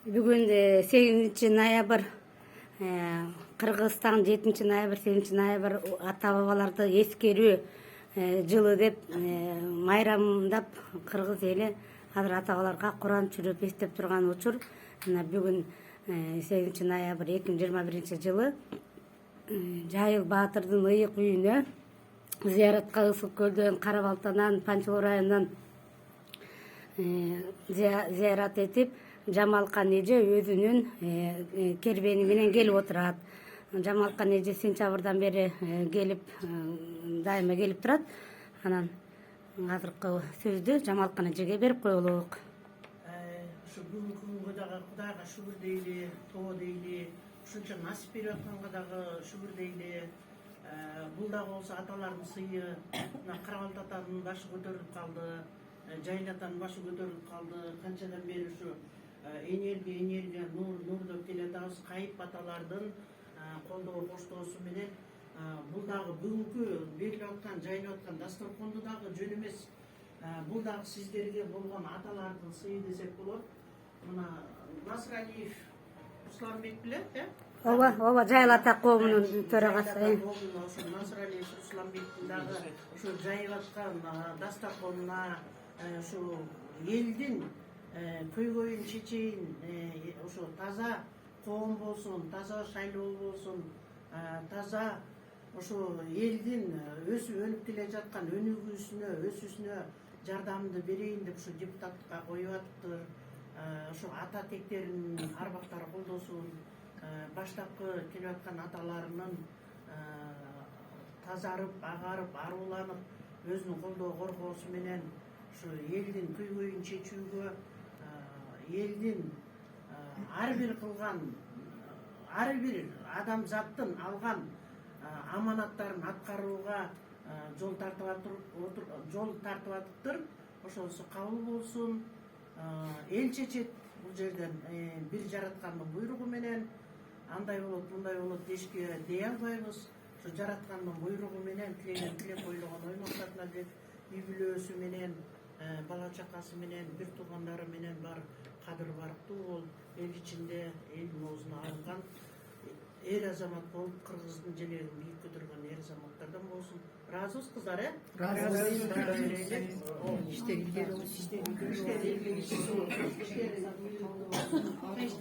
Бүгүн 8 ноябрь, Кыргызстан 7 ноябрь, 8 ноябрь ата бабаларды эскерүү жылы деп майрамдап кыргыз эли азыр ата бабаларга Куран чүрүп эстеп турган учур. Мына бүгүн 8 ноябрь 2021 Жайыл Баатырдын ыйык үйүнө зыяратка Ысык көлдөн, Кара Балтанан, Панчыл районунан зыярат этип, Жамалкан эже өзүнүн кербени менен келип отурат. Жамалкан эже сентябрдан бери келип, дайыма келип турат. Анан азыркы сөздү Жамалкан эжеге берип коелук. Ушу бүгүнкү күнгө дагы Кудайга шүгүр дейли, тоо дейли, ушунча насип берип атканга дагы шүгүр дейли. Бул дагы болсо аталардын сыйы. Мына Кара Балта атанын башы көтөрүлүп калды, Жайыл атанын башы көтөрүлүп калды. Канчадан бери ушу энергия, нур деп келе атабыз. Кайып аталардын колдоо коштоосу менен бул дагы бүгүнкү берилип аткан, жайылып аткан дасторконду дагы жөн эмес. Бул дагы сиздерге болгон аталардын сыйы десек болот. Мына Насыралиев Русланбек беле, Ооба, Жайыл ата коомунун төрагасы. Ошо Насыралиев Русланбектин дагы ушу жайып аткан дасторконуна ушу элдин көйгөйүн чечейин, ошо таза коом болсун, таза шайлоо болсун, таза ошо элдин өсүп өнүп келе жаткан өнүгүүсүнө, өсүүсүнө жардамымды берейин деп ушу депутаттыкка коюп атыптыр. Ошо ата тектеринин арбактары колдосун, баштапкы келип аткан аталарынын тазарып, агарып, аруланып, өзүнүн колдоо коргоосу менен ушу элдин көйгөйүн чечүүгө, элдин ар бир кылган, ар бир адамзаттын алган аманаттарын аткарууга жол тартып атыптыр. Ошонусу кабыл болсун. Эл чечет бул жерден, бир жараткандын буйругу менен. Андай болот, мындай болот дешке дей албайбыз. Ошо жараткандын буйругу менен тилеген тилек, ойлогон ой максатына деп үй бүлөсү менен, бала чакасы менен, бир туугандары менен бар кадыр барктуу болуп, эл ичинде элдин оозуна алынган эр азамат болуп, кыргыздын желегин бийик көтөргөн эр азаматтардан болсун. Ыраазыбыз кыздар,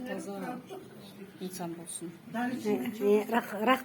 Таза инсан болсун. Рахмат.